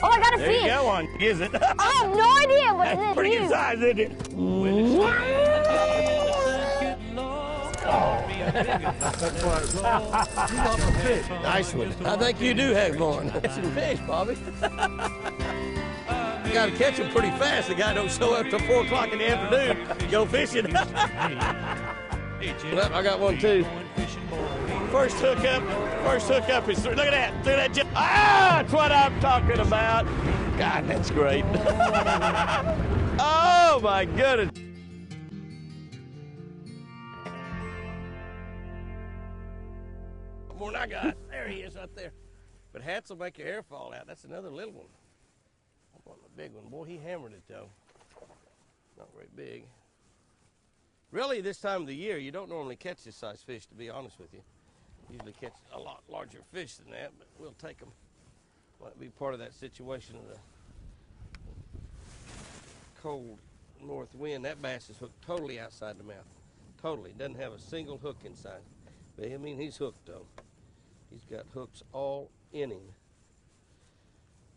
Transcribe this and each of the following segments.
Oh, I got a There fish. you go one. Is it? I have no idea what it is. Pretty good size, isn't it? Nice one. I think you do have one. Catch some fish, Bobby. You got to catch them pretty fast. The guy don't show up till 4 o'clock in the afternoon. Go fishing. Well, I got one too. First hook up is through. Look at that. Through that. Ah, that's what I'm talking about. God, that's great. Oh my goodness. More than I got. There he is right there. But hats will make your hair fall out. That's another little one. I want a big one. Boy, he hammered it though. Not very big. Really, this time of the year, you don't normally catch this size fish, to be honest with you. Usually catch a lot larger fish than that, but we'll take them. Might be part of that situation of the cold north wind. That bass is hooked totally outside the mouth. Totally. Doesn't have a single hook inside. But I mean, he's hooked though. He's got hooks all in him.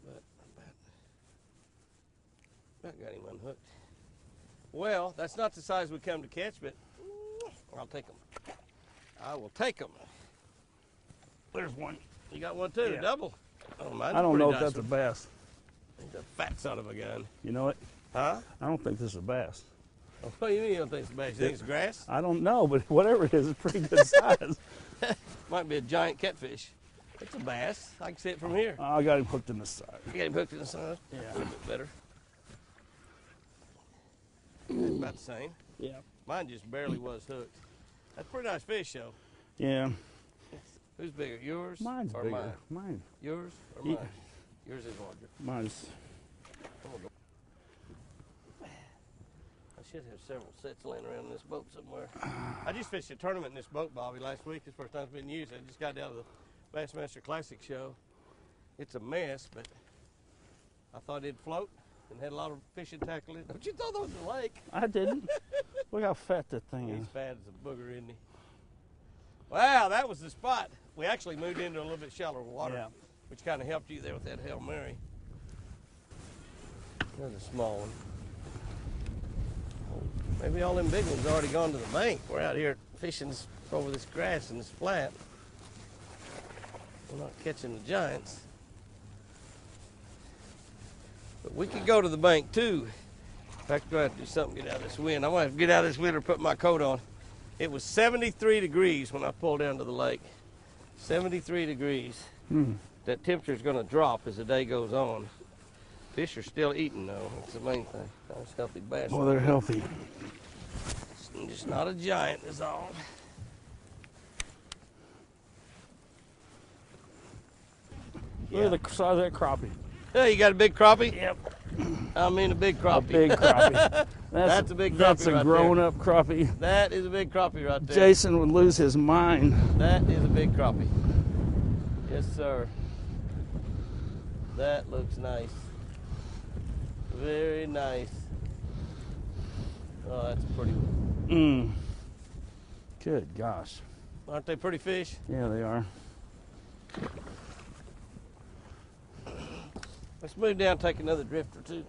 But about got him unhooked. Well, that's not the size we come to catch, but I'll take them. I will take them. There's one. You got one too, Yeah. double. Oh, I don't know if that's a bass. He's a fat son of a gun. You know what? Huh? I don't think this is a bass. Oh, what do you mean you don't think it's a bass? You think it's grass? I don't know, but whatever it is, it's pretty good size. Might be a giant catfish. It's a bass. I can see it from here. I got him hooked in the side. You got him hooked in the side? Yeah. A little bit better. That's about the same. Yeah. Mine just barely was hooked. That's a pretty nice fish, though. Yeah. Who's bigger, yours Mine's or bigger. mine? Mine. Yours or Yeah. mine? Yours is larger. Mine's. I should have several sets laying around in this boat somewhere. I just fished a tournament in this boat, Bobby, last week. This first time it's been used. I just got out of the Bassmaster Classic show. It's a mess, but I thought it'd float and had a lot of fishing tackle in it. Don't you throw those in the lake? I didn't. Look how fat that thing is. He's fat as a booger, isn't he? Wow, that was the spot. We actually moved into a little bit shallower water, Yeah. which kind of helped you there with that Hail Mary. There's a small one. Maybe all them big ones already gone to the bank. We're out here fishing over this grass and this flat. We're not catching the giants. But we could go to the bank too. In fact, we're going to have to do something to get out of this wind. I'm going to have to get out of this wind or put my coat on. It was 73 degrees when I pulled down to the lake. 73 degrees. That temperature is going to drop as the day goes on. Fish are still eating though. That's the main thing. Nice healthy bass. Well, they're healthy. It's just not a giant is all. Look at the size of that crappie. Hey, you got a big crappie? Yep. I mean a big crappie. A big crappie. That's a big crappie. That's a right grown-up crappie. there. That is a big crappie right there. Jason would lose his mind. That is a big crappie. Yes, sir. That looks nice. Very nice. Oh, that's a pretty one. Good gosh. Aren't they pretty fish? Yeah, they are. Let's move down and take another drift or two.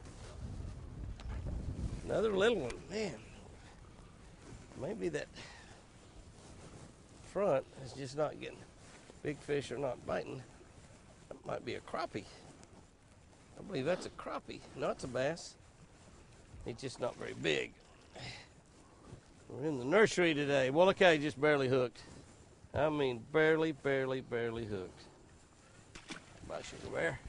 Another little one. Man, maybe that front is just not getting big fish or not biting. That might be a crappie. I believe that's a crappie. No, it's a bass. He's just not very big. We're in the nursery today. Well, look how he just barely hooked. I mean, barely hooked. Bye, sugar bear.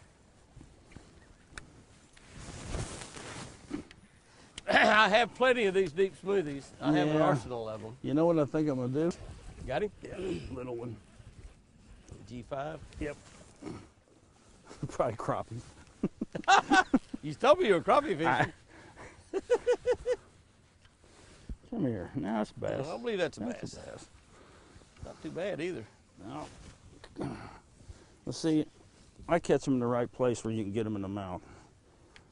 I have plenty of these deep smoothies. I have an arsenal of them. You know what I think I'm gonna do? Got him? Yeah, little one. G5? Yep. Probably crappie. You told me you were crappie fishing. Come here. Now it's a bass. I don't believe that's a bass. That's a bass. Not too bad either. No. Let's see. I catch them in the right place where you can get them in the mouth.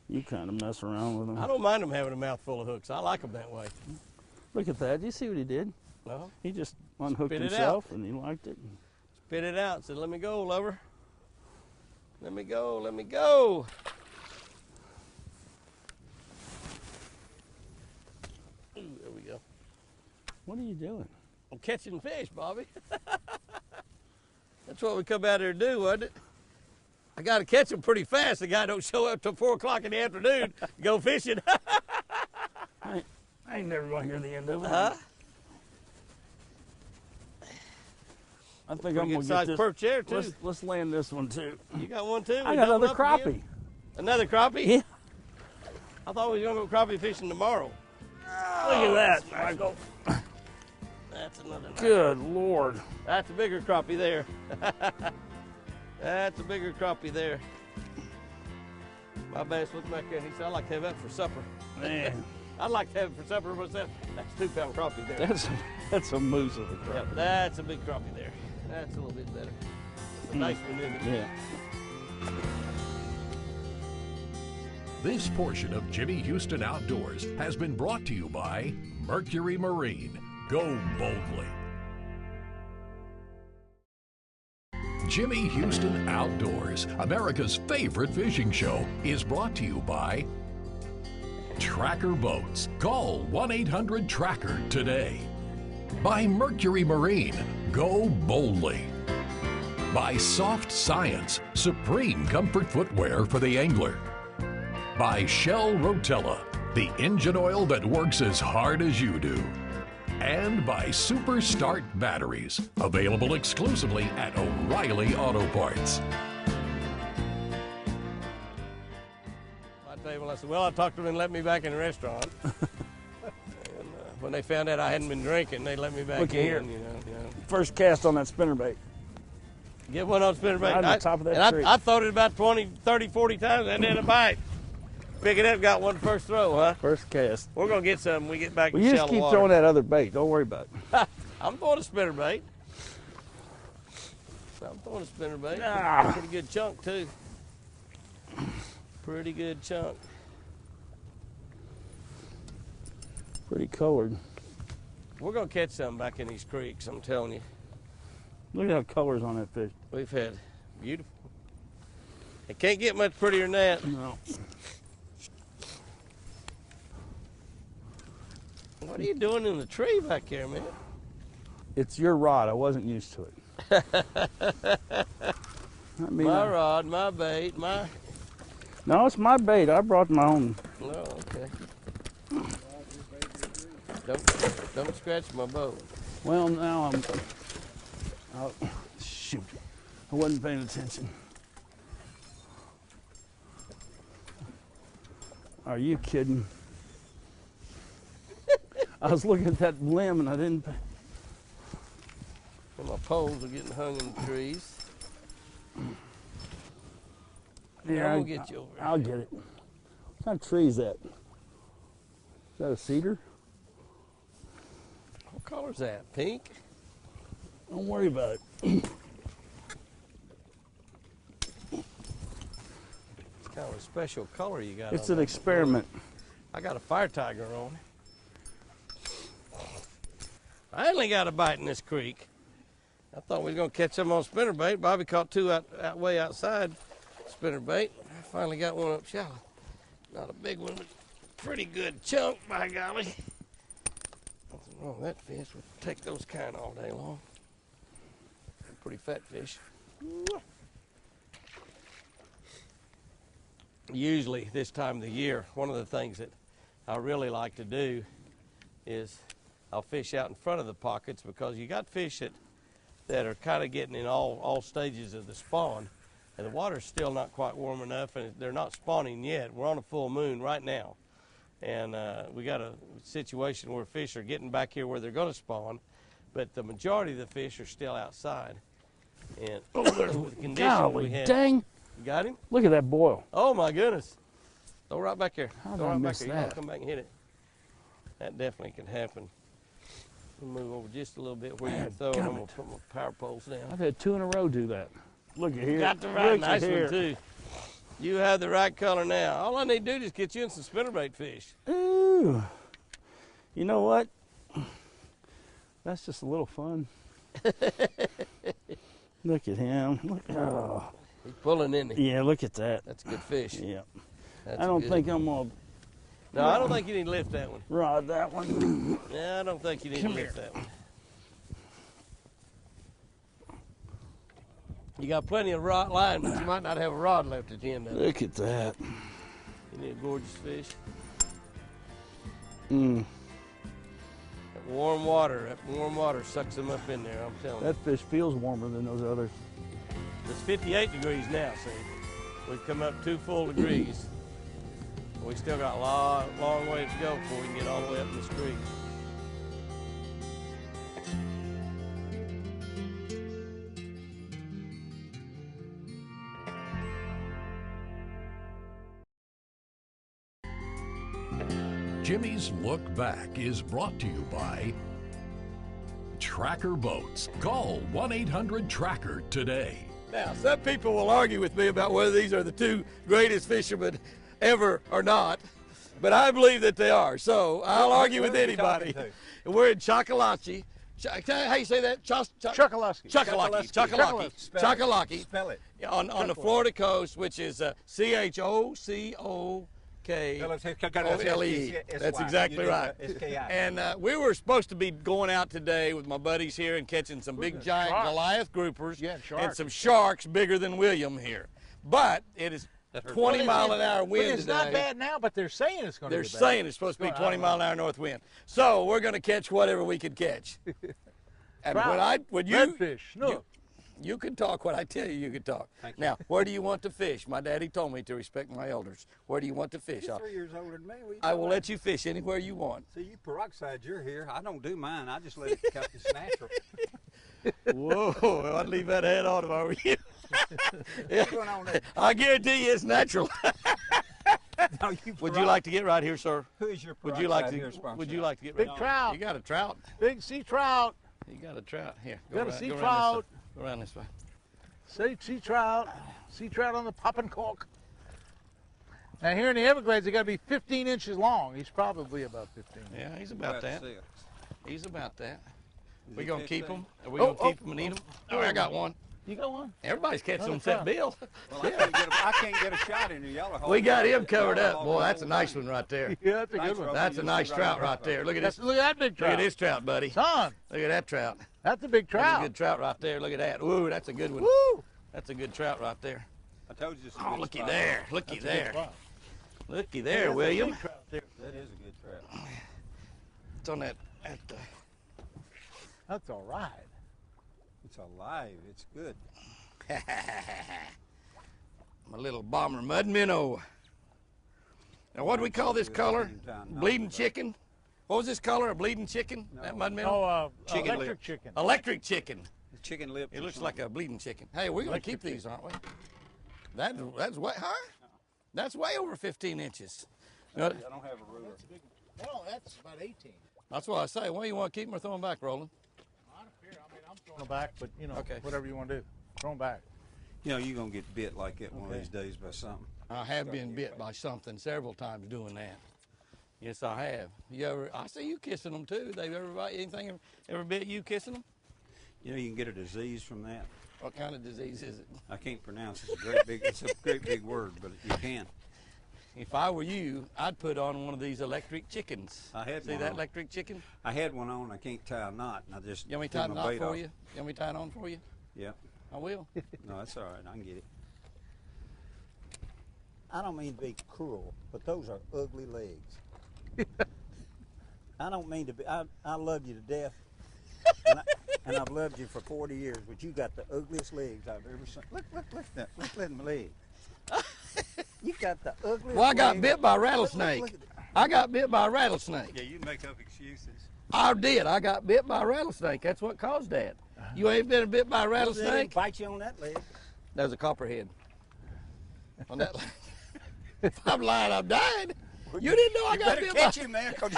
You kind of mess around with them. I don't mind them having a mouthful of hooks. I like them that way. Look at that. Do you see what he did? No. He just unhooked Spit it himself and he liked it. Spit it out. Said, let me go, lover. Let me go, let me go. Ooh, there we go. What are you doing? I'm catching fish, Bobby. That's what we come out here to do, wasn't it? I got to catch them pretty fast. The guy don't show up till 4 o'clock in the afternoon to go fishing. I ain't never going to hear the end of it. Huh? I think I'm going to get this. Perch there, too. Let's land this one, too. You got one, too? I got another crappie. Again? Another crappie? Yeah. I thought we was going to go crappie fishing tomorrow. Look at that, Michael. That's another nice. Good Lord. That's a bigger crappie there. That's a bigger crappie there. My bass looked back there and he said, I'd like to have that for supper. Man. I'd like to have it for supper myself. That's a 2-pound crappie there. That's a moose of a crappie. Yep, that's a big crappie there. That's a little bit better. It's a nice one, isn't it? Yeah. This portion of Jimmy Houston Outdoors has been brought to you by Mercury Marine. Go boldly. Jimmy Houston Outdoors, America's favorite fishing show, is brought to you by Trackerboats. Call 1-800-TRACKER today. By Mercury Marine. Go boldly. By Soft Science, supreme comfort footwear for the angler. By shellrotella, the engine oil that works as hard as you do. And by superstartbatteries, available exclusively at O'Reilly Auto Parts. I table, I said, well, I talked to them and let me back in the restaurant. And when they found out I hadn't been drinking, they let me back Look in. here. You know. First cast on that spinnerbait. Get one on spinnerbait. Right on the top of that tree. I thought it about 20, 30, 40 times and then a bite. Pick it up, got one first throw, huh? First cast. We're going to get some when we get back Well, to you shallow just keep water. throwing that other bait. Don't worry about it. I'm throwing a spinnerbait. I'm throwing a spinnerbait. Ah. Pretty good chunk, too. Pretty good chunk. Pretty colored. We're going to catch some back in these creeks, I'm telling you. Look at how colors on that fish. We've had beautiful. It can't get much prettier than that. No. What are you doing in the tree back there, man? It's your rod. I wasn't used to it. I mean, My rod, my bait, my... No, it's my bait. I brought my own. Oh, okay. Don't scratch my boat. Well, now I'm... Oh, shoot. I wasn't paying attention. Are you kidding? I was looking at that limb and I didn't pay. And my poles are getting hung in the trees. Yeah, I'll get you over I'll get it. What kind of tree is that? Is that a cedar? What color's that? Pink? Don't worry about it. It's kind of a special color you got. It's on an that. experiment. I got a fire tiger on. I only got a bite in this creek. I thought we was gonna catch some on spinnerbait. Bobby caught two out way outside spinnerbait. I finally got one up shallow. Not a big one, but pretty good chunk, by golly. Nothing wrong with that fish. We'll take those kind all day long. Pretty fat fish. Usually this time of the year, one of the things that I really like to do is I'll fish out in front of the pockets, because you got fish that are kind of getting in all stages of the spawn, and the water's still not quite warm enough, and they're not spawning yet. We're on a full moon right now, and we got a situation where fish are getting back here where they're going to spawn, but the majority of the fish are still outside. And with the conditions Golly we had, dang. you got him? Look at that boil. Oh my goodness! Go right back here. How did Go I right back miss here. You gotta that? come back and hit it. That definitely can happen. We'll move over just a little bit where you can throw, and I'm gonna put my power poles down. I've had 2 in a row do that. Look at here. Got the right Look nice at here. one too. You have the right color now. All I need to do is get you in some spinnerbait fish. Ooh. You know what? That's just a little fun. Look at him. Look, oh. He's pulling in there. Yeah, look at that. That's a good fish. Yeah. That's I don't good. think I'm gonna No, I don't think you need to lift that one. rod that one. Yeah, I don't think you need to lift that one. You got plenty of rod line, but you might not have a rod left at the end of it. Look at that. You need a gorgeous fish. Mm. That warm water sucks them up in there, I'm telling you. That fish feels warmer than those others. It's 58 degrees now, see. We've come up 2 full degrees. We still got a long way to go before we can get all the way up in this creek. Jimmy's Look Back is brought to you by Tracker Boats. Call 1-800-TRACKER today. Now, some people will argue with me about whether these are the 2 greatest fishermen ever or not, but I believe that they are. So I'll argue with anybody. We're in Chocolate. How you say that? Chocolate-C. Chocolate. Spell it. On the Florida coast, which is CHOCOKOLE. That's exactly right. And we were supposed to be going out today with my buddies here and catching some big giant Goliath groupers and some sharks bigger than William here. But it is 20-mile-an-hour wind It's today. not bad now, but they're saying it's going to be bad. They're saying it's supposed to be 20-mile-an-hour north wind. So we're going to catch whatever we can catch. And when you redfish, snook. You can talk what I tell you can talk. Now, where do you want to fish? My daddy told me to respect my elders. Where do you want to fish? You're 3 years older than me. I will let you fish anywhere you want. See, you peroxide, you're here. I don't do mine. I just let it cut it's natural. Whoa, I'd leave that head on if I were you. Yeah. I guarantee you it's natural. No, Would you like to get right here, sir? Who is your Would you like to? here sponsor? Would you like to get Big right? trout. You got a trout. Big sea trout. You got a trout here. Got a sea go trout. Go around this way. Sea trout. Sea trout on the popping cork. Now here in the Everglades, they got to be 15 inches long. He's probably about 15. Yeah, he's about that. He's about that. We gonna keep 15? them? Are we gonna keep them and eat them? Oh, I got one. You got one? Everybody's catching them except Bill. Well, I can't get a shot in the yellow hole. We got him covered up. Boy, that's a nice one right there. Yeah, that's a good one. That's a nice trout right there. Look at this. Look at that big trout. Look at this trout, buddy. Son, Look at that trout. that's a big That's trout. a good trout right there. Look at that. Ooh, that's a good one. Woo! That's a good trout right there. I told you this is a Oh, good looky spot. there. Looky That's a good there. spot. Looky there, William. Big trout there. That is a good trout. It's on that. That's all right. It's alive. It's good. My little bomber mud minnow. Now, what do we call this color? Bleeding chicken? What was this color? A bleeding chicken? That mud minnow? Oh, Chicken electric lip. chicken. Electric chicken. The chicken lips. It looks like a bleeding chicken. Hey, we're going to keep these, aren't we? That's way, huh? That's way over 15 inches. I don't have a ruler. Well, that's about 18. That's what I say. Well, you want to keep them or throw them back, Roland? I don't care. I mean, I'm throwing them back, but you know, Okay. whatever you want to do, throw them back. You know, you're going to get bit like that one of these days by something. I have been bit by something several times doing that. Yes, I have. I see you kissing them too. They've anything ever bit you kissing them? You know, you can get a disease from that. What kind of disease is it? I can't pronounce it. It's a great big word, but you can. If I were you, I'd put on one of these electric chickens. I had See one that on. electric chicken? I had one on. I can't tie a knot, and I just You want me to threw tie the my knot bait for off. you? You want me to tie it on for you? Yep. I will. No, that's all right. I can get it. I don't mean to be cruel, but those are ugly legs. I don't mean to be. I love you to death, and I've loved you for 40 years, but you got the ugliest legs I've ever seen. Look at that. Look at my leg. You got the ugliest. Well, I got legs. bit by a Look rattlesnake. at that. I got bit by a rattlesnake. Yeah, you make up excuses. I did. I got bit by a rattlesnake. That's what caused that. You ain't been bit by a They rattlesnake? didn't bite you on that leg. That was a copperhead. On that leg. If I'm lying, I'm dying. You didn't know I got bit by. Catch him, man, 'cause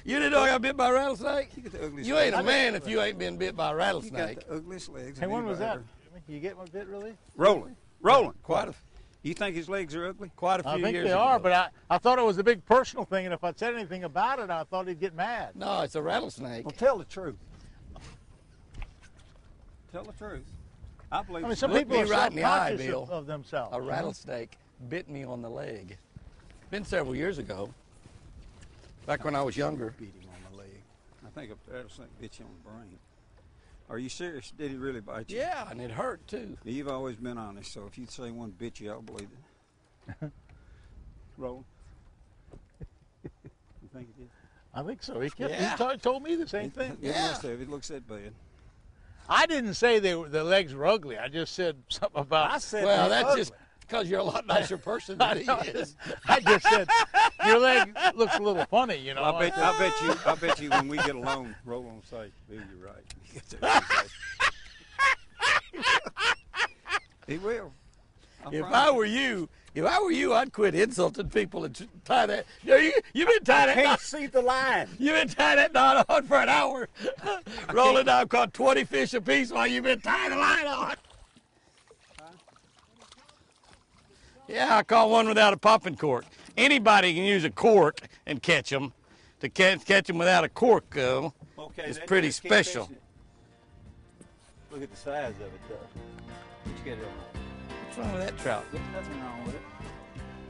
You didn't know I got bit by a rattlesnake? you got the ugliest. You ain't a legs. man if you ain't been bit by a You got rattlesnake. the ugliest legs. Hey, of when was that? anybody You get my bit, really? ever. Rolling. Quite a You think his legs are ugly? quite a few I think years they are, ago. but I thought it was a big personal thing, and if I said anything about it, I thought he'd get mad. No, it's a rattlesnake. Well, tell the truth. Tell the truth. I believe I mean, some Look people me are right in the eye, self-conscious Bill. of themselves. A rattlesnake bit me on the leg. Been several years ago. Back when I was younger. beat him on the leg. I think a rattlesnake bit you on the brain. Are you serious? Did he really bite you? Yeah, and it hurt too. You've always been honest, so if you'd say one bit you, I'll believe it. Roll. You think it did? I think so. He Yeah. told me the same thing. It must have. It looks that bad. I didn't say the legs were ugly. I just said something about. I said Well, they're that's ugly. just because you're a lot nicer person than he is. I just said your leg looks a little funny, you know. I bet you when we get alone, roll on say, Bill, you're right. He will. If I were you, I'd quit insulting people and tie that. You've been tying that. Can't see the line. You've been tying that knot on for an hour. Rolling, I've caught 20 fish apiece while you've been tying the line on. Yeah, I caught one without a popping cork. Anybody can use a cork and catch them. To catch them without a cork, Okay, it's that pretty just keeps special. fishing. Look at the size of it, though. What you get it on? What's wrong with that trout? There's nothing wrong with it.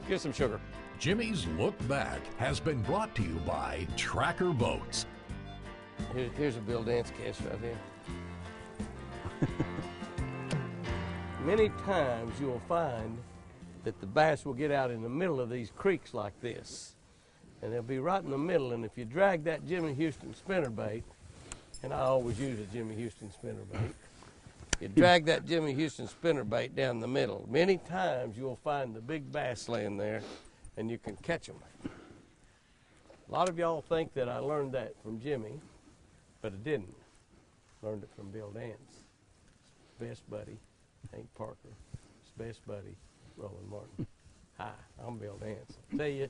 Give some sugar. Jimmy's Look Back has been brought to you by Tracker Boats. Here's a Bill Dance cast right here. Many times you'll find that the bass will get out in the middle of these creeks like this. And they'll be right in the middle, and if you drag that Jimmy Houston spinnerbait, and I always use a Jimmy Houston spinnerbait, you drag that Jimmy Houston spinnerbait down the middle. Many times you'll find the big bass laying there, and you can catch them. A lot of y'all think that I learned that from Jimmy, but I didn't. Learned it from Bill Dance. His best buddy, Hank Parker. His best buddy, Roland Martin. Hi, I'm Bill Dance. I tell you,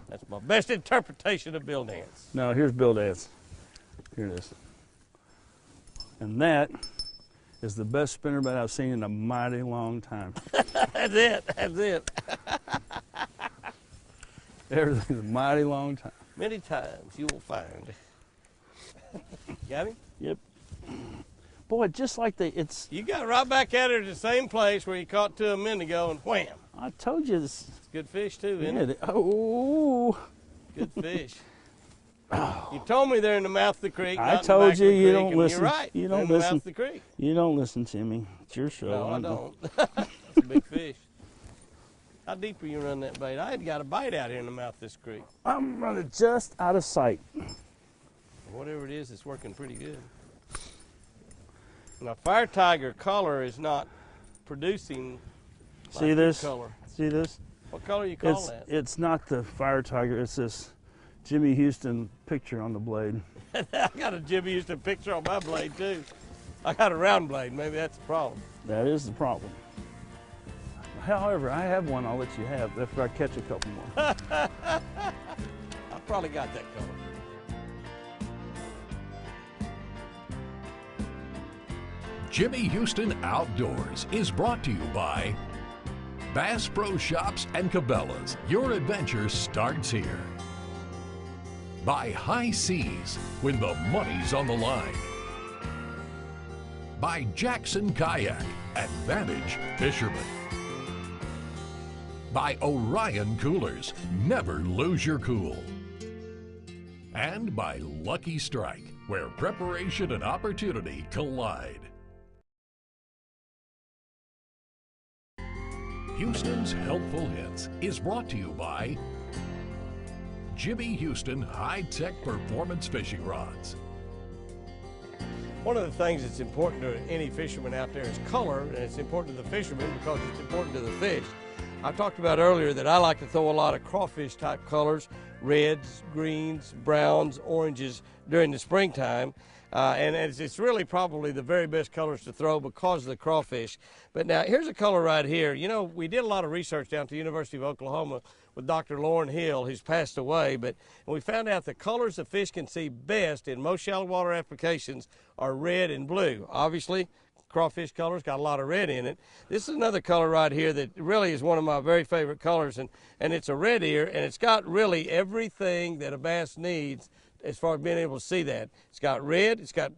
that's my best interpretation of Bill Dance. No, here's Bill Dance. Here it is. And that is the best spinnerbait I've seen in a mighty long time. That's it. That's it. Everything's a mighty long time. Many times you will find. Got him? Yep. Boy, just like it's. You got right back at it at the same place where you caught two a minute ago, and wham! I told you this. It's good fish too, isn't Yeah, it? oh. Good fish. You told me they're in the mouth of the creek. I not in the told back you of the you creek, don't and listen. You're right. You They're don't in the listen. mouth of the creek. You don't listen, Jimmy. It's your show. No, I don't. It's a big fish. How deep are you running that bait? I ain't got a bite out here in the mouth of this creek. I'm running just out of sight. Whatever it is, it's working pretty good. Now, Fire Tiger color is not producing. See like this? color? See this? What color you call It's that? it's not the Fire Tiger. It's this Jimmy Houston picture on the blade. I got a Jimmy Houston picture on my blade too. I got a round blade. Maybe that's the problem. That is the problem. However, I have one I'll let you have if I catch a couple more. I probably got that color. Jimmy Houston Outdoors is brought to you by Bass Pro Shops and Cabelas. Your adventure starts here. By High Seas, when the money's on the line. By Jackson Kayak, Advantage Fisherman. By Orion Coolers, never lose your cool. And by Lucky Strike, where preparation and opportunity collide. Houston's Helpful Hints is brought to you by Jimmy Houston High-Tech Performance Fishing Rods. One of the things that's important to any fisherman out there is color, and it's important to the fisherman because it's important to the fish. I talked about earlier that I like to throw a lot of crawfish type colors, reds, greens, browns, oranges during the springtime. And it's really probably the very best colors to throw because of the crawfish. But now here's a color right here. You know, we did a lot of research down at the University of Oklahoma with Dr. Lauren Hill, who's passed away, and we found out the colors the fish can see best in most shallow water applications are red and blue. Obviously, crawfish color's got a lot of red in it. This is another color right here that really is one of my very favorite colors, and it's a red ear, and it's got really everything that a bass needs as far as being able to see that. It's got red. It's got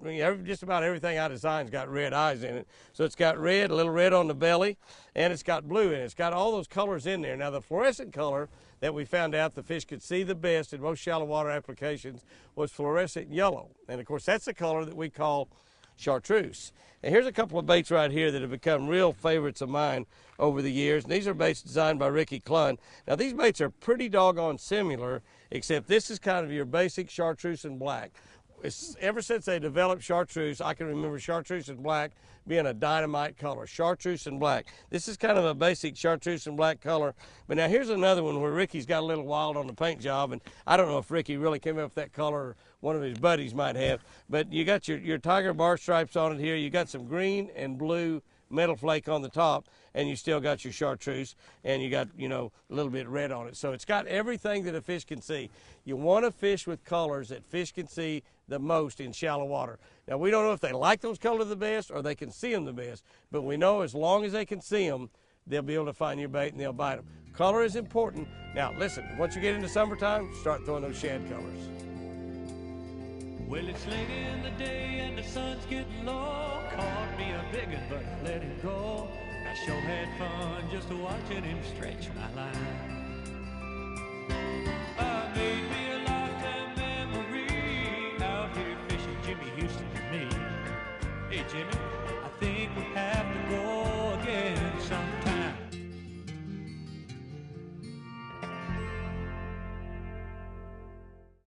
just about everything I design's got red eyes in it. So it's got red, a little red on the belly, and it's got blue in it. It's got all those colors in there. Now the fluorescent color that we found out the fish could see the best in most shallow water applications was fluorescent yellow. And of course that's the color that we call chartreuse. And here's a couple of baits right here that have become real favorites of mine over the years. And these are baits designed by Ricky Clunn. Now these baits are pretty doggone similar, except this is kind of your basic chartreuse and black. Ever since they developed chartreuse, I can remember chartreuse and black being a dynamite color, chartreuse and black. This is kind of a basic chartreuse and black color. But now here's another one where Ricky's got a little wild on the paint job, and I don't know if Ricky really came up with that color or one of his buddies might have, but you got your tiger bar stripes on it here. You got some green and blue metal flake on the top, and you still got your chartreuse, and you got, you know, a little bit red on it. So it's got everything that a fish can see. You want to fish with colors that fish can see the most in shallow water. Now we don't know if they like those colors the best or they can see them the best, but we know as long as they can see them, they'll be able to find your bait and they'll bite them. Color is important. Now listen, once you get into summertime, start throwing those shad colors. Well, it's late in the day and the sun's getting low. Caught me a big one, but I let him go. I sure had fun just watching him stretch my line.